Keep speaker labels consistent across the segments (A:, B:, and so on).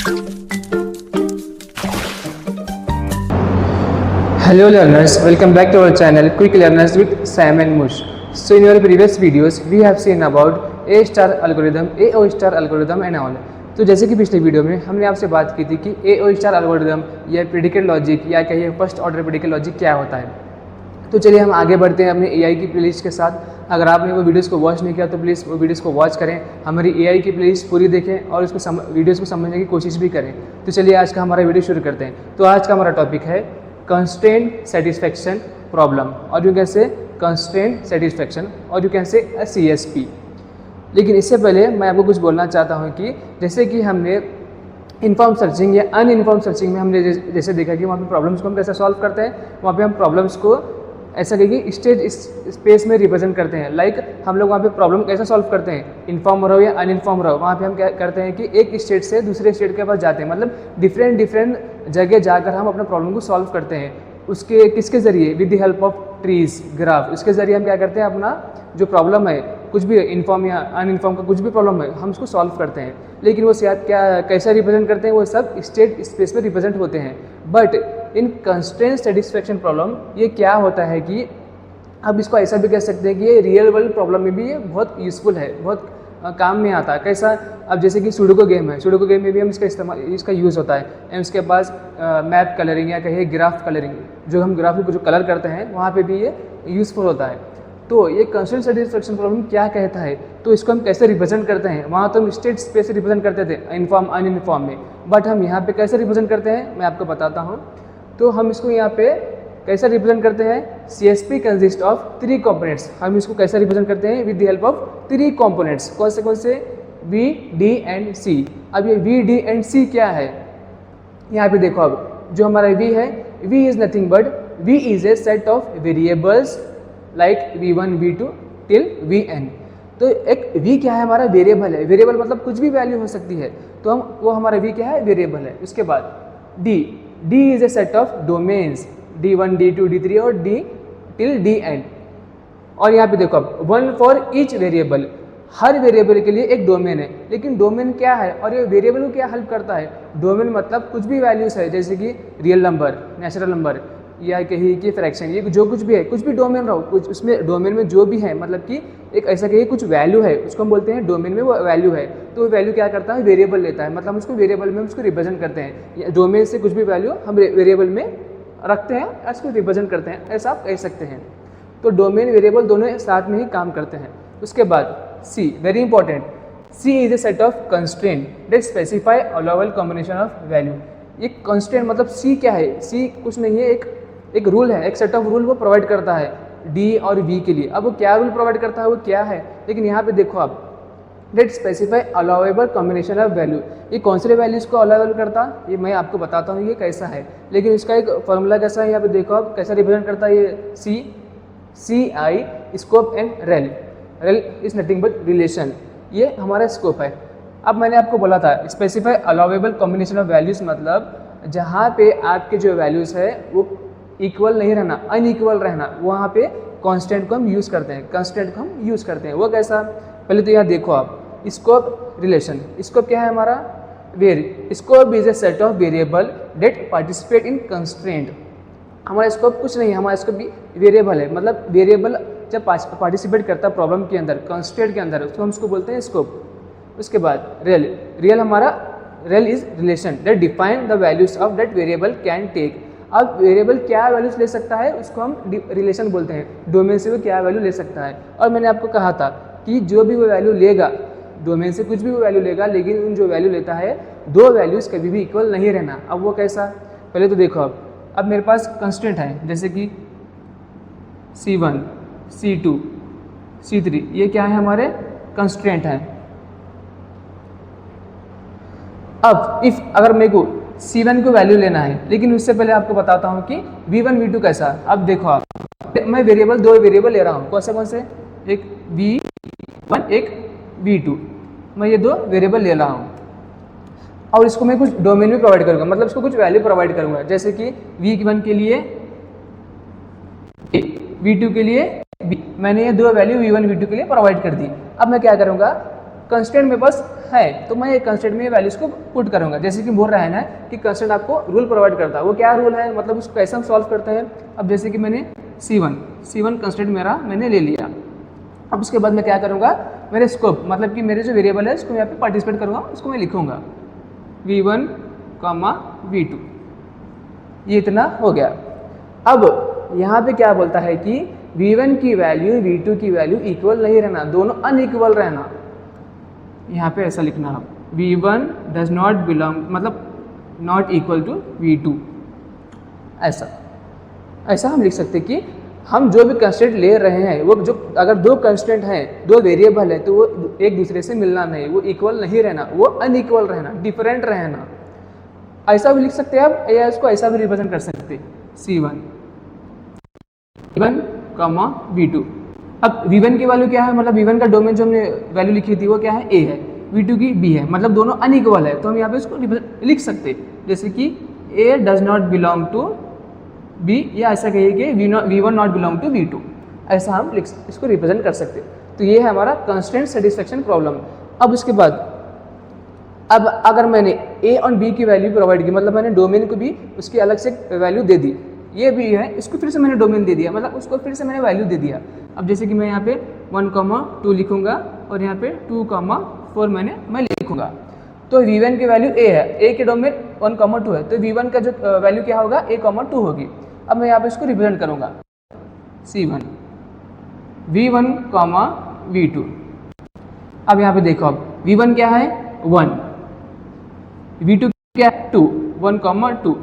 A: Hello learners, welcome back to our channel Quick Learners with Sam and Mush. So in our previous videos we have seen about A star algorithm, AO star algorithm and all. तो जैसे कि पिछले video में हमने आपसे बात की थी कि AO स्टार एल्गोरिदम या प्रेडिकेट लॉजिक या कहिए फर्स्ट ऑर्डर प्रेडिकेट लॉजिक क्या होता है। तो चलिए हम आगे बढ़ते हैं अपने AI की प्लेलिस्ट के साथ। अगर आपने वो वीडियोस को वॉच नहीं किया तो प्लीज़ वो वीडियोस को वॉच करें, हमारी AI की प्लेलिस्ट पूरी देखें और उसको वीडियोस को समझने की कोशिश भी करें। तो चलिए आज का हमारा वीडियो शुरू करते हैं। तो आज का हमारा टॉपिक है कंस्ट्रेंट सेटिस्फेक्शन प्रॉब्लम, और you can say constraint satisfaction, और यू कैन से CSP। लेकिन इससे पहले मैं आपको कुछ बोलना चाहता हूँ कि जैसे कि हमने इन्फॉर्म सर्चिंग या अनइन्फॉर्म सर्चिंग में हमने जैसे देखा कि वहाँ पे प्रॉब्लम्स को हम कैसे सॉल्व करते हैं, वहाँ पे हम प्रॉब्लम्स को ऐसा कहिए स्टेज स्पेस में रिप्रेजेंट करते हैं। लाइक हम लोग वहाँ पे प्रॉब्लम कैसे सॉल्व करते हैं, इन्फॉर्म रहो या अनइन्फॉर्म रहो, वहाँ पे हम क्या करते हैं कि एक स्टेट से दूसरे स्टेट के पास जाते हैं, मतलब डिफरेंट जगह जाकर हम अपने प्रॉब्लम को सॉल्व करते हैं। उसके किसके ज़रिए, with the help of trees, graph, उसके ज़रिए हम क्या करते हैं अपना जो प्रॉब्लम है, कुछ भी इन्फॉर्म या अनइन्फॉर्म का कुछ भी प्रॉब्लम है, हम उसको सॉल्व करते हैं। लेकिन वो क्या कैसे रिप्रेजेंट करते हैं, वो सब स्टेट स्पेस में रिप्रेजेंट होते हैं। But in constraint satisfaction problem ये क्या होता है कि अब इसको ऐसा भी कह सकते हैं कि ये रियल वर्ल्ड प्रॉब्लम में भी ये बहुत यूज़फुल है, बहुत काम में आता है। कैसा, अब जैसे कि सुडोको गेम है, सुडोको गेम में भी हम इसका यूज़ होता है। एंड उसके पास मैप कलरिंग या कहिए ग्राफ कलरिंग, जो हम ग्राफ को जो कलर करते हैं वहाँ पे भी ये यूज़फुल होता है। तो ये कंस्ट्रेंट सेटिस्फेक्शन प्रॉब्लम क्या कहता है, तो इसको हम कैसे रिप्रेजेंट करते हैं। वहाँ तो हम स्टेट स्पेस से रिप्रेजेंट करते थे इन्फॉर्म अनइन्फॉर्म में, बट हम यहाँ पे कैसे रिप्रेजेंट करते हैं मैं आपको बताता हूँ। तो हम इसको यहाँ पे कैसे रिप्रेजेंट करते हैं, CSP कंसिस्ट ऑफ 3 कंपोनेंट्स। हम इसको कैसे रिप्रेजेंट करते हैं, with the help of 3 components. कौन से V, D एंड C। अब ये V, D एंड C क्या है, यहाँ पे देखो। अब जो हमारा V है, V is nothing but V is a set of variables like V1, V2 till Vn। तो एक V क्या है, हमारा वेरिएबल है। वेरिएबल मतलब कुछ भी वैल्यू हो सकती है, तो हम वो हमारा V क्या है, वेरिएबल है। उसके बाद D is a set of domains, D1, D2, D3 और D टिल Dn। और यहाँ पे देखो अब 1 for each variable, her variable के लिए एक डोमेन है। लेकिन डोमेन क्या है और ये वेरिएबल को क्या हेल्प करता है, डोमेन मतलब कुछ भी वैल्यूज है, जैसे कि रियल नंबर, नेचुरल नंबर या कहिए कि फ्रैक्शन, ये जो कुछ भी है, कुछ भी डोमेन रहो, कुछ उसमें डोमेन में जो भी है, मतलब कि एक ऐसा कहिए कुछ वैल्यू है, उसको हम बोलते हैं डोमेन में वो वैल्यू है। तो वो वैल्यू क्या करता है, वेरिएबल लेता है, मतलब हम उसको वेरिएबल में उसको रिप्रेजेंट करते हैं। डोमेन से कुछ भी वैल्यू हम वेरिएबल में रखते हैं, इसको रिप्रेजेंट करते हैं, ऐसा आप कह सकते हैं। तो डोमेन वेरिएबल दोनों साथ में ही काम करते हैं। उसके बाद C, very important, C is a set of constraint that specify allowable combination of value. ये कंस्ट्रेंट मतलब C क्या है, C कुछ नहीं है, एक रूल है, एक सेट ऑफ रूल वो प्रोवाइड करता है D और V के लिए। अब वो क्या रूल प्रोवाइड करता है, वो क्या है, लेकिन यहाँ पे देखो आप, that specify allowable combination of value. ये कौन से वैल्यूज़ को अलाउबल करता है, ये मैं आपको बताता हूँ ये कैसा है। लेकिन इसका एक फॉर्मूला कैसा है, यहाँ पे देखो आप कैसा रिप्रेजेंट करता है ये CI, scope and rail. Rail is nothing but relation, ये हमारा स्कोप है। अब मैंने आपको बोला था specify allowable combination of values, मतलब जहाँ पे आपके जो वैल्यूज़ है वो इक्वल नहीं रहना, अनइक्वल रहना, वहाँ पे कांस्टेंट को हम यूज़ करते हैं, कांस्टेंट को हम यूज़ करते हैं। वो कैसा, पहले तो यहाँ देखो आप, स्कोप रिलेशन। स्कोप क्या है हमारा, scope is a set of variable that participate in constraint. हमारा स्कोप कुछ नहीं है, हमारा स्कोप भी वेरिएबल है, मतलब वेरिएबल जब पार्टिसिपेट करता है प्रॉब्लम के अंदर, कंस्ट्रेंट के अंदर, उसको हम उसको बोलते हैं स्कोप। उसके बाद रियल हमारा रेल is relation that define the values of that variable can take. अब वेरिएबल क्या वैल्यूज ले सकता है उसको हम रिलेशन बोलते हैं, डोमेन से वो क्या वैल्यू ले सकता है। और मैंने आपको कहा था कि जो भी वो वैल्यू लेगा, डोमेन से कुछ भी वो वैल्यू लेगा, लेकिन उन जो वैल्यू लेता है, 2 वैल्यूज़ कभी भी इक्वल नहीं रहना। अब वो कैसा, पहले तो देखो अब मेरे पास कंस्टेंट है, जैसे कि C1, C2, C3, ये क्या है, हमारे कंस्टेंट हैं। अब अगर मेरे को C1 को वैल्यू लेना है, लेकिन उससे पहले आपको बताता हूँ कि V1, V2 कैसा। अब देखो आप, मैं वेरिएबल 2 वेरिएबल ले रहा हूँ, कौन से, एक V1 एक V2, मैं ये 2 वेरिएबल ले रहा हूँ और इसको मैं कुछ डोमेन भी प्रोवाइड करूँगा, मतलब इसको कुछ वैल्यू प्रोवाइड करूँगा, जैसे कि V1 के लिए A, V2 के लिए B। मैंने ये 2 वैल्यू V1 V2 के लिए प्रोवाइड कर दी। अब मैं क्या करूँगा, कंस्टेंट मेरे पास है तो मैं एक कंस्टेंट में वैल्यूज को पुट करूंगा। जैसे कि बोल रहा है ना कि कंस्टेंट आपको रूल प्रोवाइड करता है, वो क्या रूल है, मतलब उसको कैसे हम सॉल्व करते हैं। अब जैसे कि मैंने C1 कंस्टेंट मेरा मैंने ले लिया। अब उसके बाद मैं क्या करूँगा, मेरे स्कोप मतलब कि मेरे जो वेरिएबल है उसको यहाँ पे पार्टिसिपेट करूँगा, उसको मैं लिखूँगा V1, V2। ये इतना हो गया। अब यहाँ पे क्या बोलता है कि V1 की वैल्यू V2 की वैल्यू इक्वल नहीं रहना, दोनों अनइक्वल रहना। यहाँ पे ऐसा लिखना है V1 डज नॉट बिलोंग मतलब नॉट इक्वल टू V2। ऐसा हम लिख सकते कि हम जो भी कंस्टेंट ले रहे हैं वो जो अगर दो कंस्टेंट हैं, दो वेरिएबल है, तो वो एक दूसरे से मिलना नहीं, वो इक्वल नहीं रहना, वो अनइक्वल रहना, डिफरेंट रहना। ऐसा भी लिख सकते हैं आप, या इसको ऐसा भी रिप्रेजेंट कर सकते C1 V2। अब V1 की वैल्यू क्या है, मतलब V1 का डोमेन जो हमने वैल्यू लिखी थी वो क्या है, A है, V2 की B है, मतलब दोनों अनइक्वल है। तो हम यहाँ पे इसको लिख सकते जैसे कि A does not belong to B, या ऐसा कहिए कि V1 not belong to V2। ऐसा हम इसको रिप्रेजेंट कर सकते। तो ये है हमारा कंस्ट्रेंट सेटिस्फेक्शन प्रॉब्लम। अब उसके बाद अब अगर मैंने A और B की वैल्यू प्रोवाइड की, मतलब मैंने डोमेन को भी उसकी अलग से वैल्यू दे दी, ये भी है, इसको फिर से मैंने डोमेन दे दिया, मतलब उसको फिर से मैंने वैल्यू दे दिया। अब जैसे कि मैं यहाँ पे 1, 2 लिखूंगा और यहाँ पे 2, 4 मैं लिखूंगा। तो V1 की वैल्यू A है, A के डोमेन 1, 2 है, तो V1 का जो वैल्यू क्या होगा, A, 2 होगी। अब मैं यहाँ पे इसको रिप्रेजेंट करूँगा C1 V1, V2। अब यहाँ पे देखो, अब V1 क्या है 1, V2 क्या है 2, 1, 2,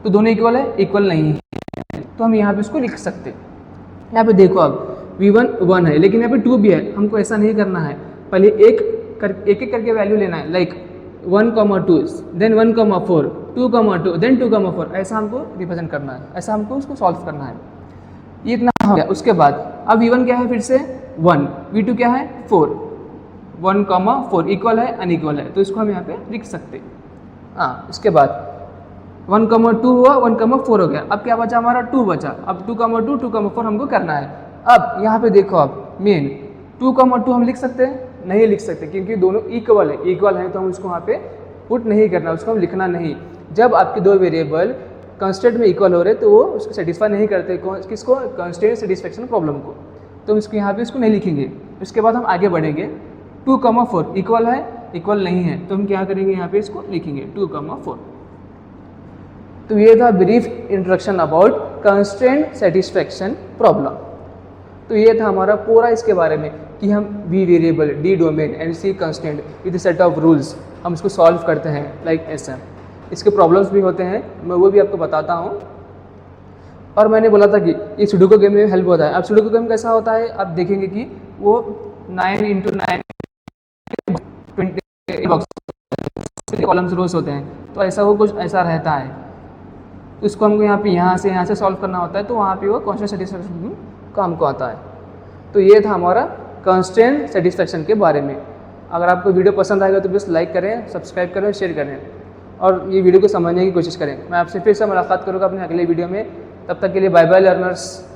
A: तो दोनों इक्वल है, इक्वल नहीं है, तो हम यहाँ पे इसको लिख सकते। यहाँ पे देखो, अब V1 1 है, लेकिन यहाँ पे 2 भी है, हमको ऐसा नहीं करना है, पहले एक एक करके वैल्यू लेना है, लाइक 1, 2, देन 1, 4, 2, 2, देन 2, 4, ऐसा हमको रिप्रेजेंट करना है, ऐसा हमको उसको सॉल्व करना है। ये इतना हो गया। उसके बाद अब V1 क्या है, फिर से 1, V2 क्या है 4, 1, 4 इक्वल है अनइक्वल है, तो इसको हम यहाँ पे लिख सकते। हाँ, उसके बाद 1, 2 हुआ, 1, 4 हो गया। अब क्या बचा हमारा 2 बचा। अब 2, 2, 4 हमको करना है। अब यहाँ पे देखो, अब मेन 2, 2 हम लिख सकते हैं, नहीं लिख सकते, क्योंकि दोनों इक्वल है तो हम उसको वहाँ पे पुट नहीं करना, उसको हम लिखना नहीं। जब आपके दो वेरिएबल कंस्टेंट में इक्वल हो रहे तो वो उसको सेटिस्फाई नहीं करते, किसको, कंस्टेंट सेटिस्फेक्शन प्रॉब्लम को, तो हम इसको यहाँ पे इसको नहीं लिखेंगे। उसके बाद हम आगे बढ़ेंगे, 2, 4 इक्वल है, इक्वल नहीं है, तो हम क्या करेंगे, यहाँ पे इसको लिखेंगे 2, 4। तो ये था brief introduction about constraint satisfaction problem. तो ये था हमारा पूरा इसके बारे में कि हम V variable, D domain and C constant with set of rules हम इसको सॉल्व करते हैं, लाइक ऐसा। इसके प्रॉब्लम्स भी होते हैं, मैं वो भी आपको बताता हूँ। और मैंने बोला था कि ये सुडोकू गेम में हेल्प होता है। अब सुडोकू गेम कैसा होता है, आप देखेंगे कि वो 9 × 9 20 कॉलम्स रोज होते हैं, तो ऐसा वो कुछ ऐसा रहता है। तो इसको हमको यहाँ से सॉल्व करना होता है, तो वहाँ पे वो कंस्ट्रेंट सेटिस्फेक्शन काम को आता है। तो ये था हमारा कंस्ट्रेंट सेटिस्फेक्शन के बारे में। अगर आपको वीडियो पसंद आएगा तो बस लाइक करें, सब्सक्राइब करें, शेयर करें और ये वीडियो को समझने की कोशिश करें। मैं आपसे फिर से मुलाकात करूँगा अपने अगले वीडियो में। तब तक के लिए बाय बाय लर्नर्स।